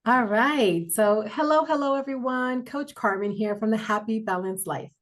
All right. So, hello, everyone. Coach Carmen here from the Happy Balanced Life.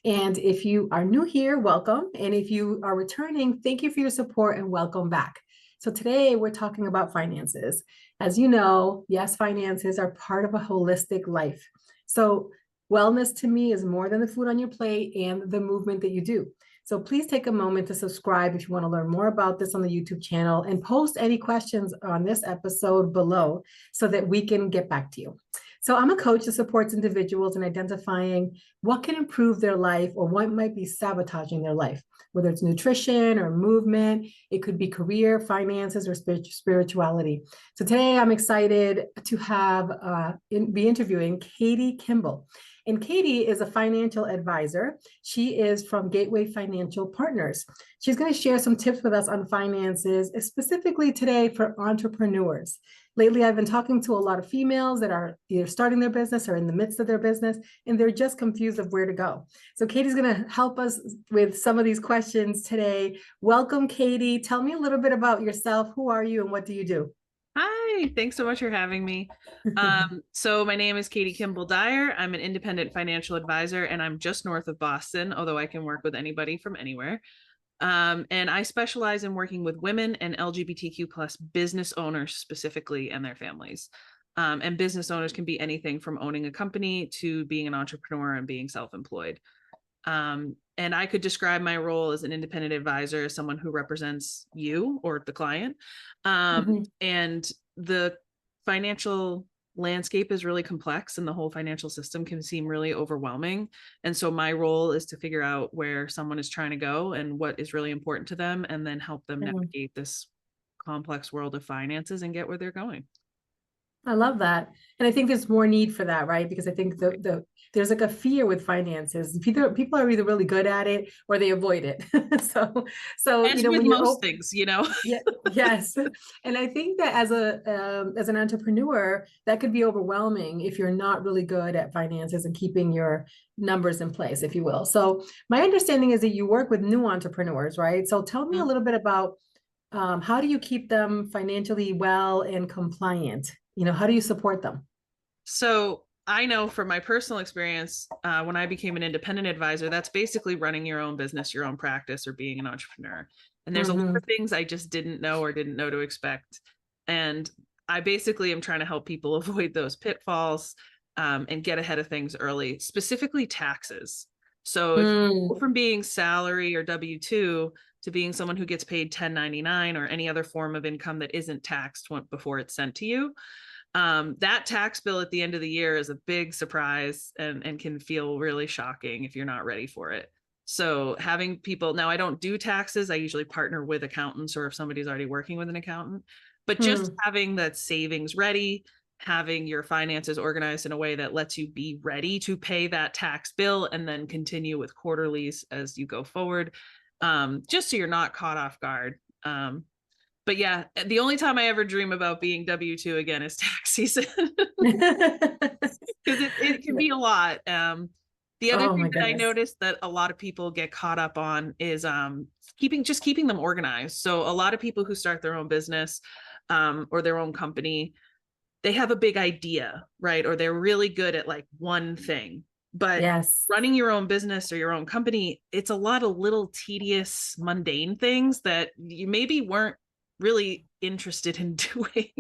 And if you are new here, welcome. And if you are returning, thank you for your support and welcome back. So, today we're talking about finances. As you know, yes, finances are part of a holistic life. So, wellness to me is more than the food on your plate and the movement that you do. So please take a moment to subscribe if you want to learn more about this on the YouTube channel and post any questions on this episode below so that we can get back to you. So I'm a coach that supports individuals in identifying what can improve their life or what might be sabotaging their life, whether it's nutrition or movement. It could be career, finances, or spirituality. So today I'm excited to be interviewing Katie Kimball. And Katie is a financial advisor. She is from Gateway Financial Partners. She's going to share some tips with us on finances, specifically today for entrepreneurs. Lately, I've been talking to a lot of females that are either starting their business or in the midst of their business, and they're just confused of where to go. So Katie's going to help us with some of these questions today. Welcome, Katie. Tell me a little bit about yourself. Who are you and what do you do? Hi, thanks so much for having me. So my name is Katie Kimball Dyer. I'm an independent financial advisor and I'm just north of Boston, although I can work with anybody from anywhere. And I specialize in working with women and LGBTQ plus business owners specifically and their families. And business owners can be anything from owning a company to being an entrepreneur and being self-employed. And I could describe my role as an independent advisor as someone who represents you or the client. And the financial landscape is really complex and the whole financial system can seem really overwhelming. And so my role is to figure out where someone is trying to go and what is really important to them, and then help them navigate this complex world of finances and get where they're going. I love that. And I think there's more need for that, right? Because I think there's like a fear with finances. People are either really good at it or they avoid it. so As with when you're most things, yeah, yes. And I think that as an entrepreneur, that could be overwhelming if you're not really good at finances and keeping your numbers in place, if you will. So my understanding is that you work with new entrepreneurs, right? So tell me a little bit about how do you keep them financially well and compliant? How do you support them? So I know from my personal experience, when I became an independent advisor, that's basically running your own business, your own practice, or being an entrepreneur. And there's a lot of things I just didn't know or didn't know to expect. And I basically am trying to help people avoid those pitfalls and get ahead of things early, specifically taxes. So if you go from being salary or W-2 to being someone who gets paid 1099 or any other form of income that isn't taxed before it's sent to you, that tax bill at the end of the year is a big surprise and can feel really shocking if you're not ready for it. So having people, now I don't do taxes. I usually partner with accountants or if somebody's already working with an accountant, but just having that savings ready, having your finances organized in a way that lets you be ready to pay that tax bill and then continue with quarterlies as you go forward, just so you're not caught off guard. But yeah, the only time I ever dream about being W-2 again is tax season. Because it can be a lot. The other thing that I noticed that a lot of people get caught up on is keeping them organized. So a lot of people who start their own business or their own company, they have a big idea, right? Or they're really good at like one thing. But running your own business or your own company, it's a lot of little tedious, mundane things that you maybe weren't really interested in doing.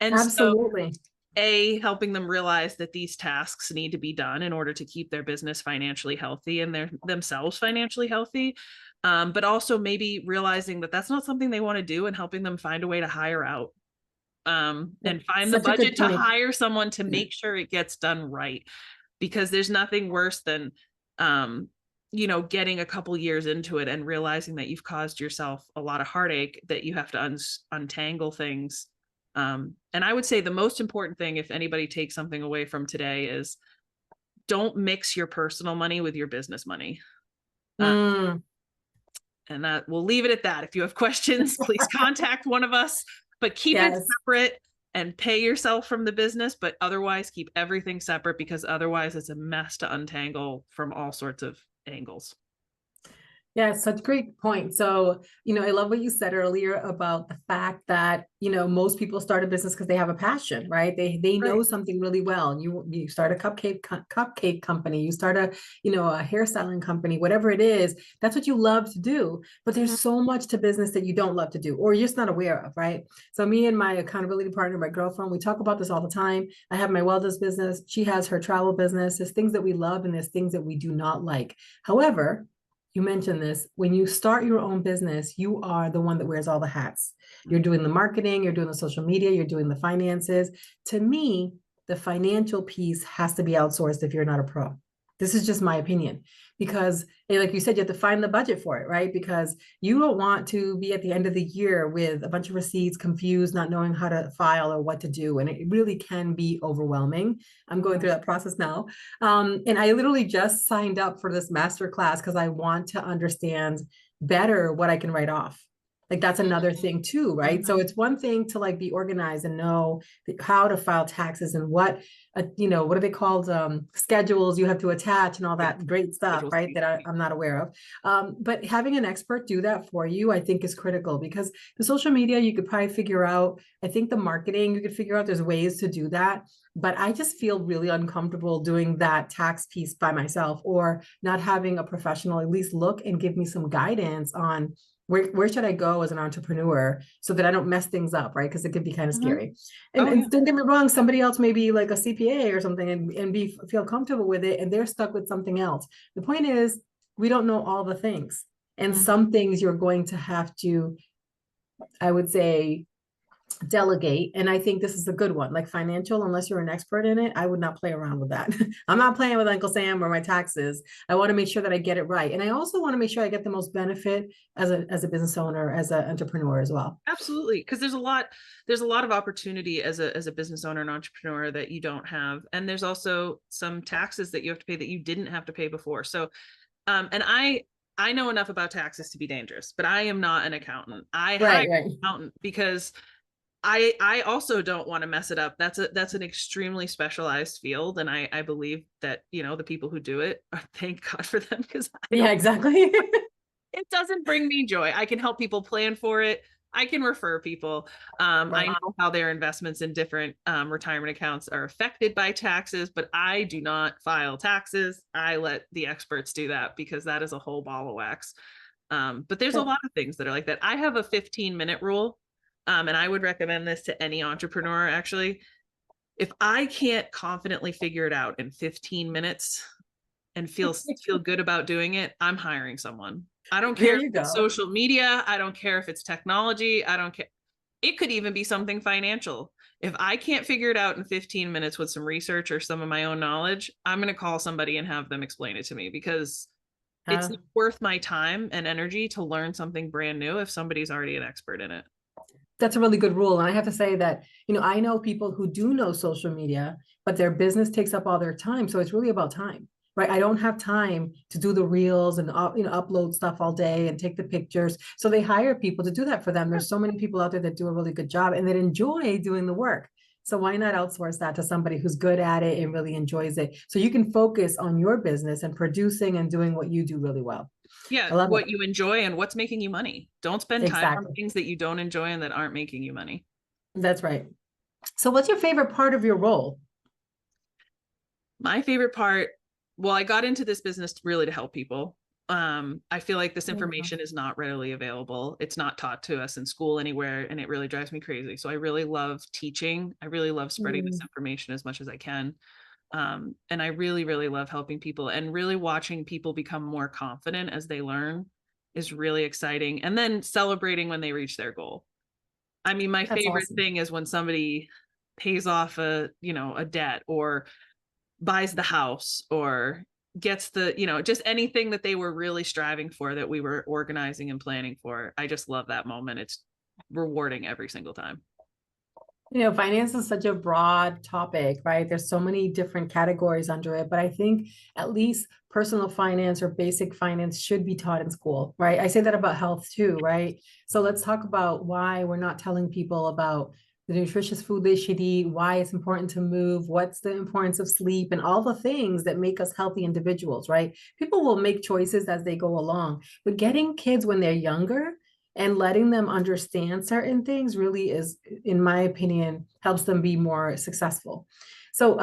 And absolutely. So helping them realize that these tasks need to be done in order to keep their business financially healthy and themselves financially healthy. But also maybe realizing that that's not something they want to do and helping them find a way to hire out and find the budget to hire someone to make sure it gets done right. Because there's nothing worse than getting a couple years into it and realizing that you've caused yourself a lot of heartache, that you have to untangle things. And I would say the most important thing, if anybody takes something away from today, is don't mix your personal money with your business money. And that we'll leave it at that. If you have questions, please contact one of us, but keep it separate and pay yourself from the business, but otherwise keep everything separate, because otherwise it's a mess to untangle from all sorts of angles. Yeah, it's such a great point. So, I love what you said earlier about the fact that, most people start a business because they have a passion, right? They know Right. something really well. And you start a cupcake company, you start a hairstyling company, whatever it is, that's what you love to do. But there's Mhm. so much to business that you don't love to do or you're just not aware of, right? So me and my accountability partner, my girlfriend, we talk about this all the time. I have my wellness business, she has her travel business. There's things that we love and there's things that we do not like. However, you mentioned this, when you start your own business, you are the one that wears all the hats. You're doing the marketing, you're doing the social media, you're doing the finances. To me, the financial piece has to be outsourced if you're not a pro. This is just my opinion because, like you said, you have to find the budget for it, right? Because you don't want to be at the end of the year with a bunch of receipts, confused, not knowing how to file or what to do. And it really can be overwhelming. I'm going through that process now. And I literally just signed up for this master class because I want to understand better what I can write off. Like that's another thing too, right? So Mhm. it's one thing to like be organized and know how to file taxes and what are they called? Schedules you have to attach and all Yeah. that great stuff, Schedule right? C. That I'm not aware of. But having an expert do that for you, I think is critical because the social media, you could probably figure out. I think the marketing, you could figure out there's ways to do that, but I just feel really uncomfortable doing that tax piece by myself or not having a professional at least look and give me some guidance on where should I go as an entrepreneur so that I don't mess things up, right? Because it could be kind of Mhm. scary. Oh yeah. And don't get me wrong, somebody else may be like a CPA or something and be feel comfortable with it and they're stuck with something else. The point is, we don't know all the things. And Mhm. some things you're going to have to, I would say, delegate. And I think this is a good one, like financial, unless you're an expert in it, I would not play around with that. I'm not playing with Uncle Sam or my taxes. I want to make sure that I get it right. And I also want to make sure I get the most benefit as a business owner, as an entrepreneur as well. Absolutely, because there's a lot of opportunity as a business owner and entrepreneur that you don't have, and there's also some taxes that you have to pay that you didn't have to pay before. So, and I know enough about taxes to be dangerous, but I am not an accountant. I hire Right, right. an accountant because I also don't want to mess it up. That's an extremely specialized field, and I believe that the people who do it, thank God for them because I Yeah, don't. exactly. It doesn't bring me joy. I can help people plan for it. I can refer people. I Right. know how their investments in different retirement accounts are affected by taxes, but I do not file taxes. I let the experts do that because that is a whole ball of wax. But there's a lot of things that are like that. I have a 15-minute rule, and I would recommend this to any entrepreneur actually. If I can't confidently figure it out in 15 minutes, and feel good about doing it, I'm hiring someone. I don't There care if you it's go. social media, I don't care if it's technology, I don't care. It could even be something financial. If I can't figure it out in 15 minutes with some research or some of my own knowledge, I'm going to call somebody and have them explain it to me because it's Uh, not worth my time and energy to learn something brand new if somebody's already an expert in it. that's a really good rule. And I have to say that, I know people who do know social media, but their business takes up all their time. So it's really about time, right? I don't have time to do the reels and, upload stuff all day and take the pictures. So they hire people to do that for them. There's so many people out there that do a really good job and that enjoy doing the work. So why not outsource that to somebody who's good at it and really enjoys it? So you can focus on your business and producing and doing what you do really well. Yeah, I love it. what you enjoy and what's making you money. Don't spend time on Exactly. things that you don't enjoy and that aren't making you money. That's right. So what's your favorite part of your role? My favorite part, well, I got into this business really to help people. I feel like this information is not readily available. It's not taught to us in school anywhere, and it really drives me crazy. So I really love teaching. I really love spreading this Mm. information as much as I can. And I really, really love helping people and really watching people become more confident as they learn is really exciting. And then celebrating when they reach their goal. I mean, my That's favorite awesome. thing is when somebody pays off a debt or buys the house or gets just anything that they were really striving for that we were organizing and planning for. I just love that moment. It's rewarding every single time. Finance is such a broad topic, right? There's so many different categories under it, but I think at least personal finance or basic finance should be taught in school, right? I say that about health too, right? So let's talk about why we're not telling people about the nutritious food they should eat, why it's important to move, what's the importance of sleep, and all the things that make us healthy individuals, right? People will make choices as they go along, but getting kids when they're younger and letting them understand certain things really is, in my opinion, helps them be more successful. So,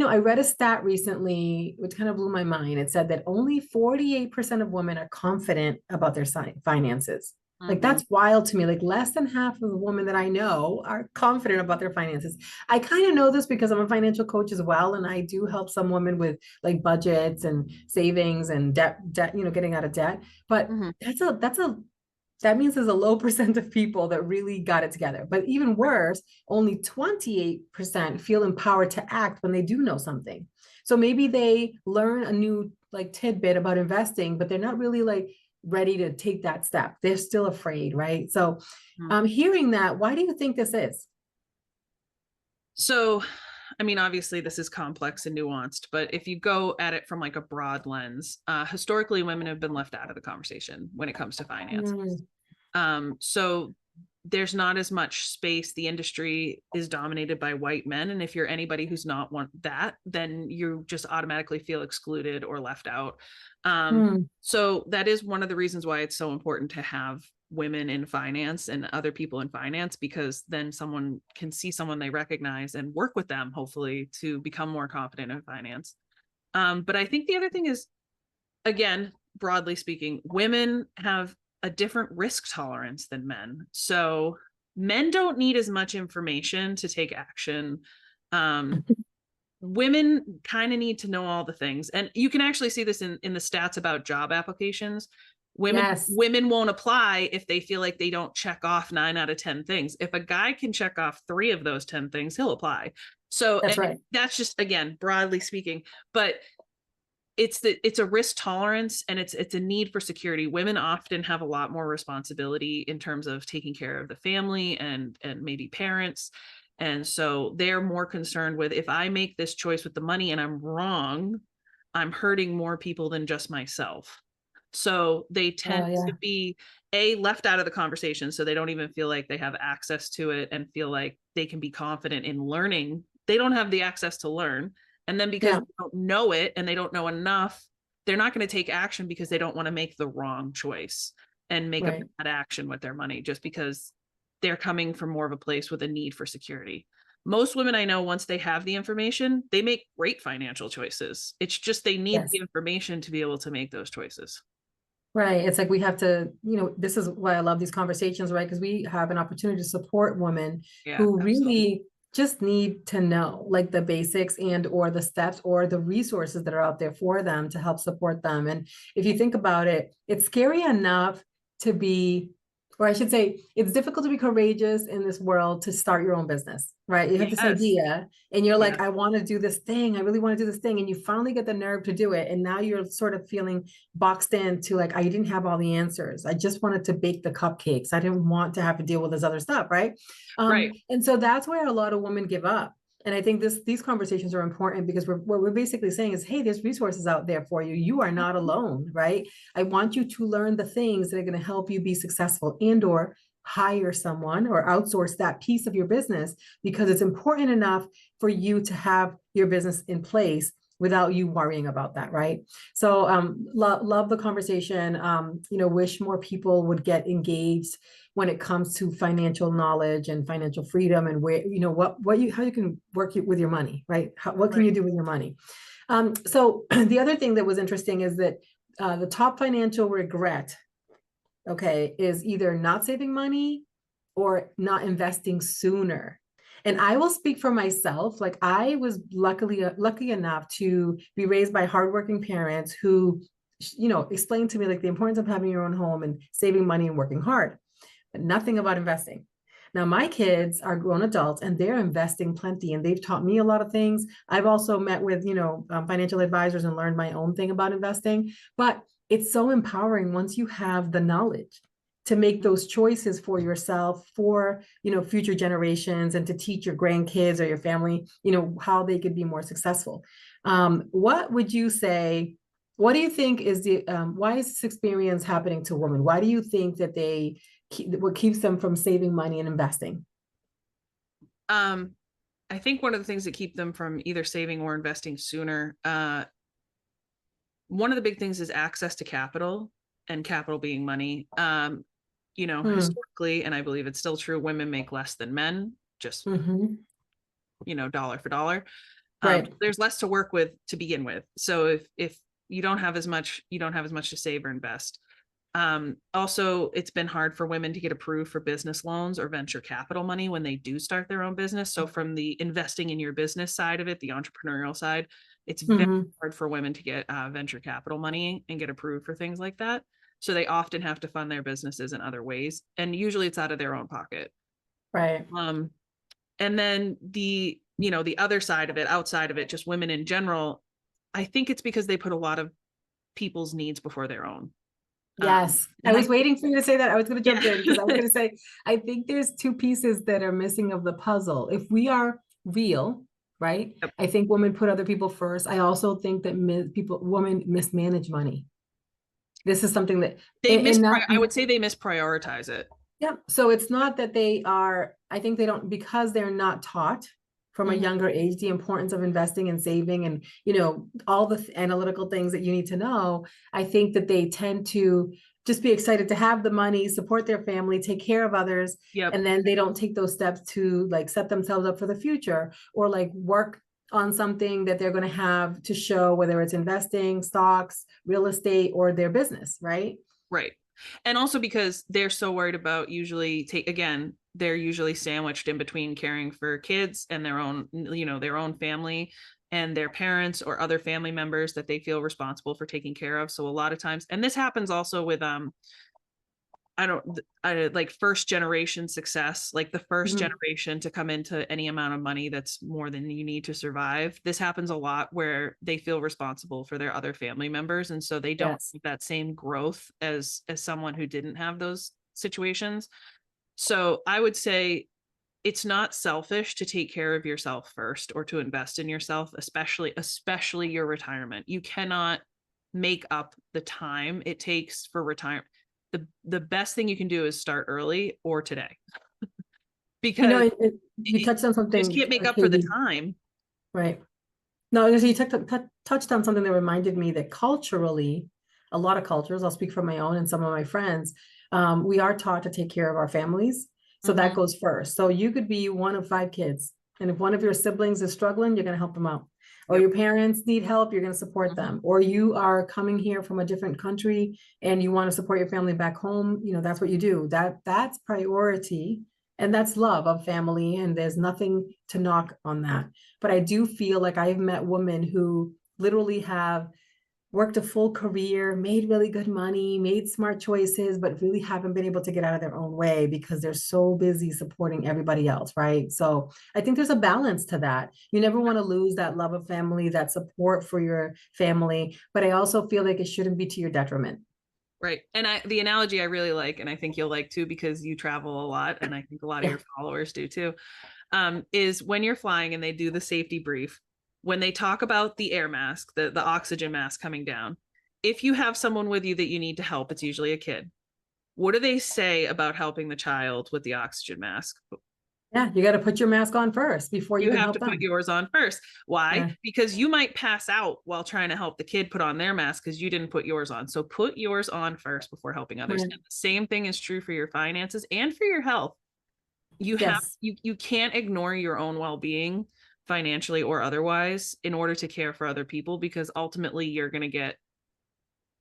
I read a stat recently, which kind of blew my mind. It said that only 48% of women are confident about their finances. Like Mm-hmm. that's wild to me. Like less than half of the women that I know are confident about their finances. I kind of know this because I'm a financial coach as well, and I do help some women with like budgets and savings and debt, getting out of debt. But Mm-hmm. that means there's a low percent of people that really got it together. But even worse, only 28% feel empowered to act when they do know something. So maybe they learn a new like tidbit about investing, but they're not really like ready to take that step. They're still afraid, right? So hearing that, why do you think this is? So, I mean, obviously this is complex and nuanced, but if you go at it from like a broad lens, historically women have been left out of the conversation when it comes to finance. Mm, So there's not as much space. The industry is dominated by white men. And if you're anybody who's not want that, then you just automatically feel excluded or left out. mm, So that is one of the reasons why it's so important to have women in finance and other people in finance, because then someone can see someone they recognize and work with them, hopefully, to become more confident in finance. But I think the other thing is, again, broadly speaking, women have a different risk tolerance than men. So men don't need as much information to take action. Women kind of need to know all the things. And you can actually see this in the stats about job applications. Women yes, women won't apply if they feel like they don't check off 9 out of 10 things. If a guy can check off 3 of those 10 things, he'll apply. So, that's and right. that's just, again, broadly speaking, but it's a risk tolerance, and it's a need for security. Women often have a lot more responsibility in terms of taking care of the family and maybe parents. And so they're more concerned with, if I make this choice with the money and I'm wrong, I'm hurting more people than just myself. So they tend Yeah. to be left out of the conversation, so they don't even feel like they have access to it and feel like they can be confident in learning. They don't have the access to learn. And then because Yeah. they don't know it and they don't know enough, they're not going to take action because they don't want to make the wrong choice and make a Right. bad action with their money, just because they're coming from more of a place with a need for security. Most women I know, once they have the information, they make great financial choices. It's just they need Yes. the information to be able to make those choices. Right. It's like we have to, this is why I love these conversations, right? Because we have an opportunity to support women Yeah, who absolutely. really just need to know like the basics and or the steps or the resources that are out there for them to help support them. And if you think about it, it's scary enough to be, or I should say, it's difficult to be courageous in this world to start your own business, right? You have this Yes. idea and you're Yeah. like, I want to do this thing. I really want to do this thing. And you finally get the nerve to do it. And now you're sort of feeling boxed into like, I didn't have all the answers. I just wanted to bake the cupcakes. I didn't want to have to deal with this other stuff, right? Right. And so that's where a lot of women give up. And I think these conversations are important because what we're basically saying is, hey, there's resources out there for you. You are not alone, right? I want you to learn the things that are going to help you be successful and or hire someone or outsource that piece of your business because it's important enough for you to have your business in place without you worrying about that, right? So love the conversation. Wish more people would get engaged when it comes to financial knowledge and financial freedom and where, how you can work with your money, right? What can Right. you do with your money? So the other thing that was interesting is that the top financial regret, okay, is either not saving money or not investing sooner. And I will speak for myself. Like I was lucky enough to be raised by hardworking parents who, explained to me like the importance of having your own home and saving money and working hard, but nothing about investing. Now, my kids are grown adults and they're investing plenty and they've taught me a lot of things. I've also met with, financial advisors and learned my own thing about investing. But it's so empowering once you have the knowledge to make those choices for yourself, for, future generations and to teach your grandkids or your family, how they could be more successful. What would you say? What do you think is why is this experience happening to women? Why do you think that what keeps them from saving money and investing? I think one of the things that keep them from either saving or investing sooner, one of the big things is access to capital, and capital being money. Hmm. Historically, and I believe it's still true, women make less than men, just, Hmm. dollar for dollar. Right. There's less to work with to begin with. So if you don't have as much, to save or invest. Also, it's been hard for women to get approved for business loans or venture capital money when they do start their own business. So from the investing in your business side of it, the entrepreneurial side, it's very Hmm. hard for women to get venture capital money and get approved for things like that. So they often have to fund their businesses in other ways, and usually it's out of their own pocket. Right. Um, and then the other side of it, outside of it, just women in general, I think it's because they put a lot of people's needs before their own. Yes. I And I was think, waiting for you to say that. I was going to yeah. jump in because I was going to say, I think there's two pieces that are missing of the puzzle. If we are real, right? Yep. I think women put other people first. I also think that women mismanage money. This is something that, and not, I would say they misprioritize it. yeah. So it's not that they are, I think they don't, because they're not taught from a Mhm. younger age the importance of investing and saving and, all the analytical things that you need to know. I think that they tend to just be excited to have the money, support their family, take care of others, Yep. and then they don't take those steps to like set themselves up for the future or like work on something that they're going to have to show, whether it's investing, stocks, real estate, or their business, right? Right. And also because they're so worried about they're usually sandwiched in between caring for kids and their own family and their parents or other family members that they feel responsible for taking care of. So a lot of times, and this happens also with I like first generation success, like the first Mhm. generation to come into any amount of money that's more than you need to survive. This happens a lot where they feel responsible for their other family members. And so they don't Yes. have that same growth as someone who didn't have those situations. So I would say it's not selfish to take care of yourself first or to invest in yourself, especially your retirement. You cannot make up the time it takes for retirement. The best thing you can do is start early or today, because You touched on you just something, can't make up for the Katie, time. right? No, you touched on something that reminded me that culturally, a lot of cultures, I'll speak for my own and some of my friends, we are taught to take care of our families. So that Mhm. goes first. So you could be one of five kids. And if one of your siblings is struggling, you're going to help them out. Or Yep. your parents need help, you're going to support Mhm. them. Or you are coming here from a different country and you want to support your family back home, that's what you do. That's priority. And that's love of family. And there's nothing to knock on that. But I do feel like I've met women who literally have worked a full career, made really good money, made smart choices, but really haven't been able to get out of their own way because they're so busy supporting everybody else, right? So I think there's a balance to that. You never want to lose that love of family, that support for your family, but I also feel like it shouldn't be to your detriment. Right. And the analogy I really like, and I think you'll like too, because you travel a lot, and I think a lot of Yeah. your followers do too, is when you're flying and they do the safety brief, when they talk about the air mask, the oxygen mask coming down, if you have someone with you that you need to help, it's usually a kid. What do they say about helping the child with the oxygen mask? Yeah, you got to put your mask on first before you You can have help to put them. yours on first. Why? Yeah. Because you might pass out while trying to help the kid put on their mask because you didn't put yours on. So put yours on first before helping others. Right. And the same thing is true for your finances and for your health. Yes. You can't ignore your own well-being, financially or otherwise, in order to care for other people, because ultimately you're going to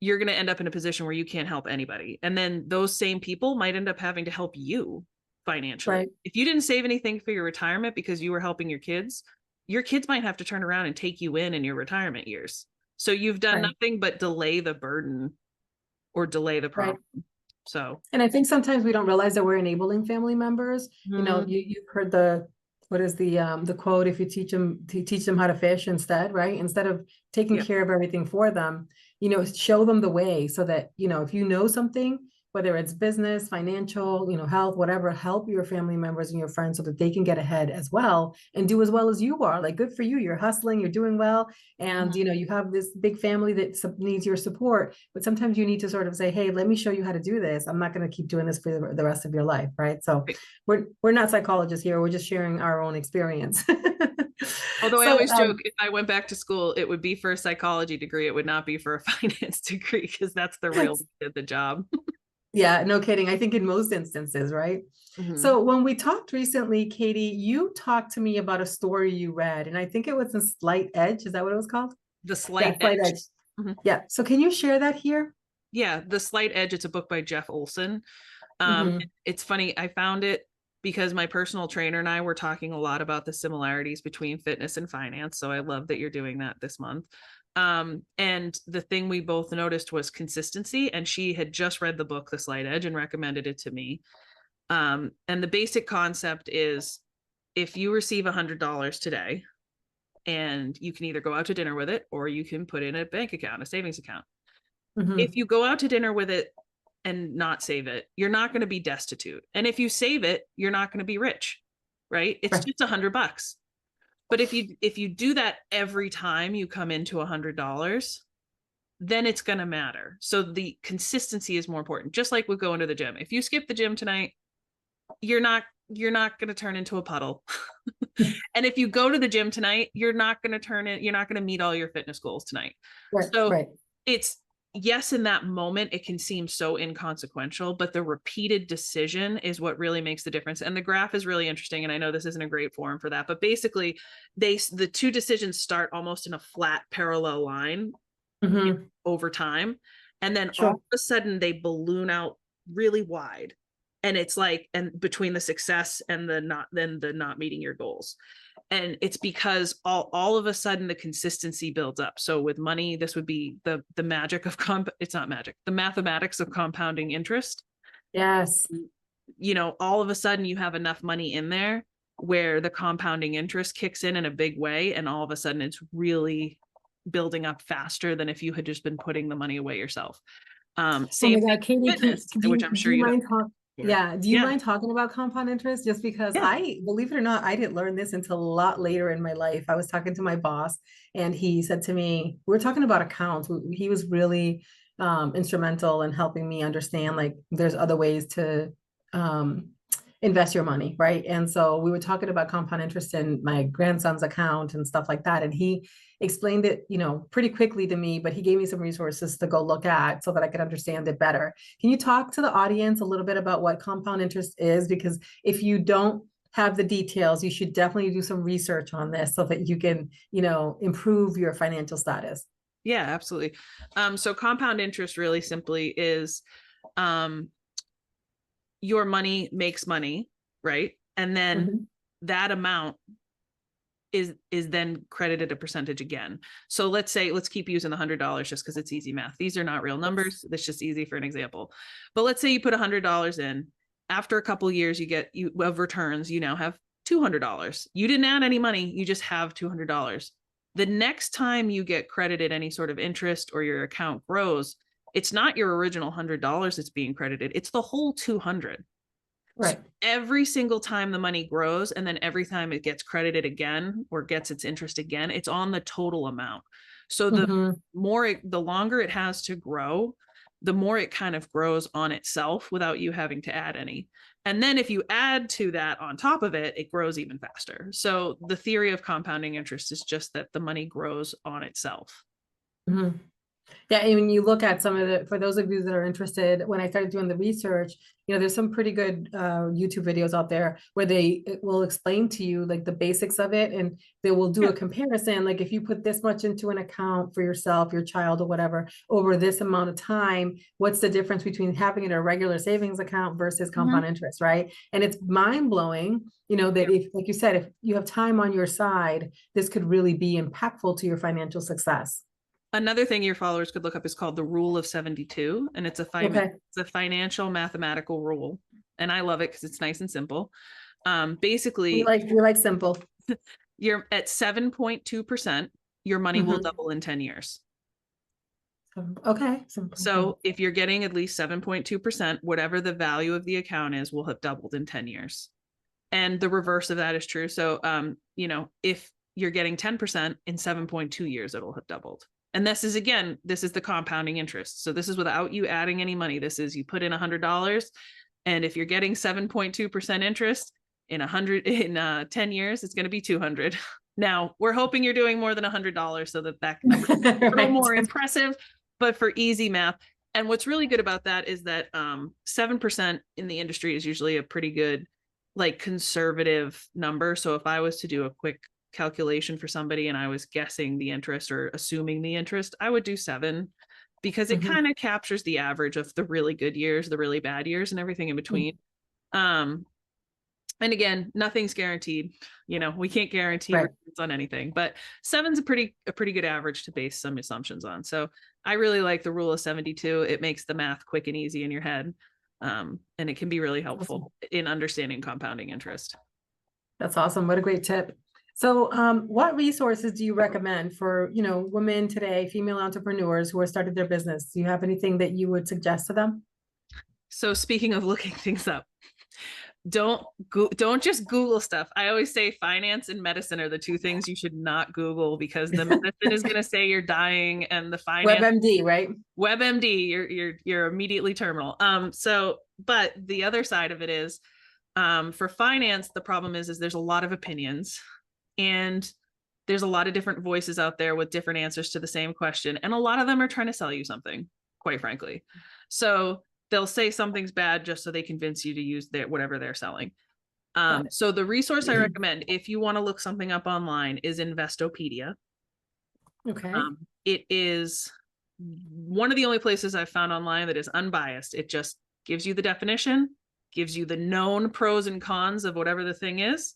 end up in a position where you can't help anybody, and then those same people might end up having to help you financially. Right. If you didn't save anything for your retirement because you were helping your kids might have to turn around and take you in your retirement years. So you've done Right. nothing but delay the burden or delay the Right. problem. So And I think sometimes we don't realize that we're enabling family members. You've heard what is the quote, if you teach them how to fish instead, right? Instead of taking yeah. care of everything for them, show them the way so that, if you know something, whether it's business, financial, health, whatever, help your family members and your friends so that they can get ahead as well and do as well as you are. Like, good for you. You're hustling, you're doing well. And, you have this big family that needs your support, but sometimes you need to sort of say, hey, let me show you how to do this. I'm not going to keep doing this for the rest of your life. Right. So we're not psychologists here. We're just sharing our own experience. Although I So, always joke, if I went back to school, it would be for a psychology degree. It would not be for a finance degree, because that's the real the job. yeah, no kidding. I think in most instances, right? So when we talked recently, Katie, you talked to me about a story you read, and I think it was The Slight Edge. Is that what it was called? The Yeah, Slight Slight Edge. Edge. Yeah. So can you share that here? Yeah, The Slight Edge. It's a book by Jeff Olson. Mhm. It's funny. I found it because my personal trainer and I were talking a lot about the similarities between fitness and finance. So I love that you're doing that this month. And the thing we both noticed was consistency. And she had just read the book, The Slight Edge, and recommended it to me. And the basic concept is, if you receive $100 today, and you can either go out to dinner with it, or you can put in a bank account, a savings account. Mhm. If you go out to dinner with it and not save it, you're not going to be destitute. And if you save it, you're not going to be rich, right? It's Right. just $100. But if you do that every time you come into $100, then it's going to matter. So the consistency is more important. Just like with going to the gym. If you skip the gym tonight, you're not going to turn into a puddle. And if you go to the gym tonight, you're not going to meet all your fitness goals tonight. Right. So Right. it's, yes, in that moment, it can seem so inconsequential, but the repeated decision is what really makes the difference. And the graph is really interesting. And I know this isn't a great forum for that, but basically the two decisions start almost in a flat parallel line Mhm. over time. And then all Sure. of a sudden they balloon out really wide. And it's like, and between the success and the not meeting your goals. And it's because all of a sudden the consistency builds up. So with money, this would be the magic of it's not magic, the mathematics of compounding interest. Yes. All of a sudden you have enough money in there where the compounding interest kicks in a big way, and all of a sudden it's really building up faster than if you had just been putting the money away yourself. Oh Same my thing God, Katie, with fitness, which I'm do sure you you know. mind talking? Yeah, do you Yeah. mind talking about compound interest? Just because Yeah. believe it or not, I didn't learn this until a lot later in my life. I was talking to my boss, and he said to me, we were talking about accounts. He was really instrumental in helping me understand, like, there's other ways to um, invest your money, right? And so we were talking about compound interest in my grandson's account and stuff like that. And he explained it, pretty quickly to me, but he gave me some resources to go look at so that I could understand it better. Can you talk to the audience a little bit about what compound interest is? Because if you don't have the details, you should definitely do some research on this so that you can, improve your financial status. Yeah, absolutely. So compound interest really simply is, your money makes money, right? And then Mhm. that amount is then credited a percentage again. So let's keep using the $100 just because it's easy math. These are not real numbers. That's just easy for an example. But let's say you put $100 in. After a couple of years, of returns, you now have $200. You didn't add any money. You just have $200. The next time you get credited any sort of interest or your account grows, it's not your original $100 that's being credited. It's the whole 200. Right. So every single time the money grows, and then every time it gets credited again or gets its interest again, it's on the total amount. So Mhm. the longer it has to grow, the more it kind of grows on itself without you having to add any. And then if you add to that on top of it, it grows even faster. So the theory of compounding interest is just that the money grows on itself. Mhm. Yeah, and when you look at for those of you that are interested, when I started doing the research, there's some pretty good YouTube videos out there where it will explain to you like the basics of it, and they will do Yeah. a comparison. Like, if you put this much into an account for yourself, your child, or whatever, over this amount of time, what's the difference between having it in a regular savings account versus compound interest, right? And it's mind blowing, that if, like you said, if you have time on your side, this could really be impactful to your financial success. Another thing your followers could look up is called the Rule of 72, and it's a Okay. financial mathematical rule, and I love it because it's nice and simple. We Basically, like simple. you're at 7.2%, your money will Mhm. double in 10 years. Okay. So if you're getting at least 7.2%, whatever the value of the account is will have doubled in 10 years. And the reverse of that is true. So, if you're getting 10% in 7.2 years, it'll have doubled. And this is, again, this is the compounding interest. So this is without you adding any money. This is you put in $100, and if you're getting 7.2% interest in 10 years, it's going to be 200. Now we're hoping you're doing more than $100 so that number is a little more impressive, but for easy math. And what's really good about that is that 7% in the industry is usually a pretty good, like, conservative number. So if I was to do a quick calculation for somebody and I was guessing the interest or assuming the interest, I would do 7, because it kind of captures the average of the really good years, the really bad years, and everything in between. And again, nothing's guaranteed. We can't guarantee returns on anything, but 7's a pretty good average to base some assumptions on. So I really like the rule of 72. It makes the math quick and easy in your head. And it can be really helpful in understanding compounding interest. That's awesome. What a great tip. So what resources do you recommend for, women today, female entrepreneurs who are starting their business? Do you have anything that you would suggest to them? So speaking of looking things up, don't just Google stuff. I always say finance and medicine are the two things you should not Google, because the medicine is going to say you're dying, and the finance, WebMD, right? WebMD, you're immediately terminal. But the other side of it is, for finance, the problem is there's a lot of opinions, and there's a lot of different voices out there with different answers to the same question, and a lot of them are trying to sell you something, quite frankly. So they'll say something's bad just so they convince you to use whatever they're selling. So the resource I recommend, if you want to look something up online, is Investopedia. Okay. It is one of the only places I've found online that is unbiased. It just gives you the definition, gives you the known pros and cons of whatever the thing is.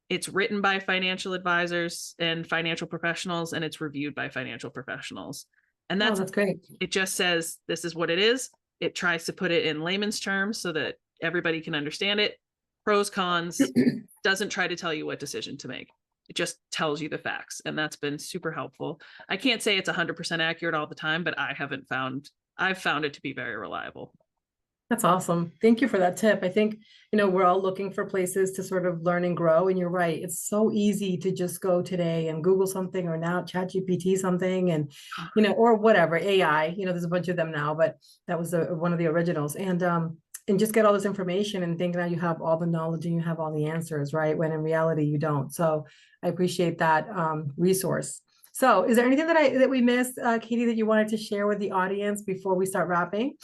It's written by financial advisors and financial professionals, and it's reviewed by financial professionals. And that's great. It just says, this is what it is. It tries to put it in layman's terms so that everybody can understand it. Pros, cons, doesn't try to tell you what decision to make. It just tells you the facts. And that's been super helpful. I can't say it's 100% accurate all the time, but I've found it to be very reliable. That's awesome. Thank you for that tip. I think, we're all looking for places to sort of learn and grow. And you're right. It's so easy to just go today and Google something, or now ChatGPT something, and, or whatever, AI, there's a bunch of them now, but that was one of the originals. And just get all this information and think now you have all the knowledge and you have all the answers, right? When in reality, you don't. So I appreciate that resource. So is there anything that we missed, Katie, that you wanted to share with the audience before we start wrapping?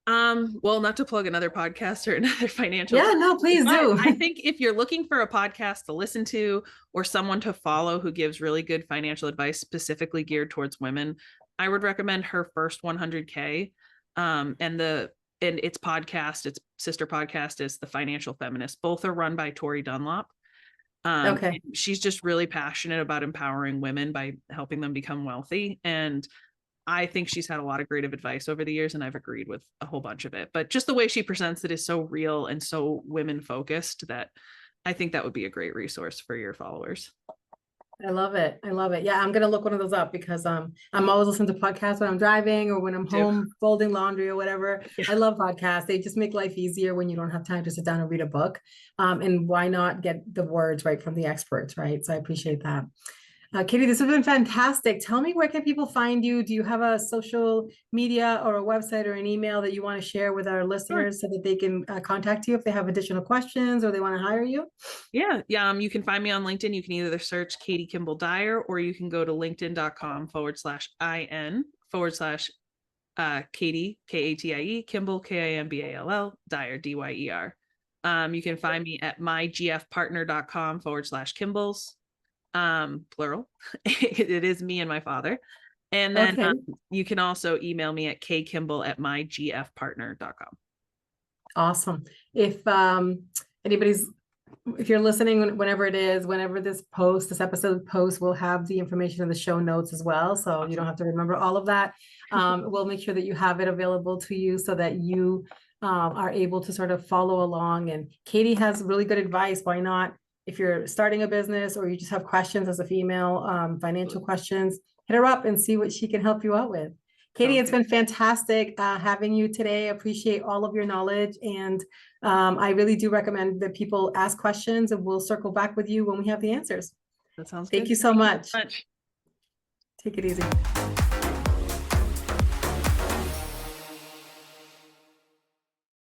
Well, not to plug another podcast or another financial. Yeah, no, please do. I think if you're looking for a podcast to listen to or someone to follow who gives really good financial advice specifically geared towards women, I would recommend her first 100K. And its podcast, its sister podcast, is The Financial Feminist. Both are run by Tori Dunlop. Okay. She's just really passionate about empowering women by helping them become wealthy. And I think she's had a lot of great advice over the years, and I've agreed with a whole bunch of it. But just the way she presents it is so real and so women focused that I think that would be a great resource for your followers. I love it. I love it. Yeah, I'm gonna look one of those up, because I'm always listening to podcasts when I'm driving or when I'm home folding laundry or whatever. I love podcasts. They just make life easier when you don't have time to sit down and read a book. And why not get the words right from the experts, right? So I appreciate that. Katie, this has been fantastic. Tell me, where can people find you? Do you have a social media or a website or an email that you want to share with our listeners so that they can contact you if they have additional questions or they want to hire you? Yeah. You can find me on LinkedIn. You can either search Katie Kimball Dyer, or you can go to linkedin.com/IN/Katie, Katie, Kimball, Kimball, Dyer, Dyer. You can find me at mygfpartner.com/Kimballs. Plural. It is me and my father. And then you can also email me at kkimball@mygfpartner.com. Awesome. If you're listening, whenever this episode posts, we'll have the information in the show notes as well. So you don't have to remember all of that. We'll make sure that you have it available to you so that you are able to sort of follow along. And Katie has really good advice. Why not? If you're starting a business or you just have questions as a female, financial questions, hit her up and see what she can help you out with. Katie, Sounds it's good. been fantastic having you today. I appreciate all of your knowledge. And I really do recommend that people ask questions, and we'll circle back with you when we have the answers. That sounds Thank good. you so Thank you much. so much. Take it easy.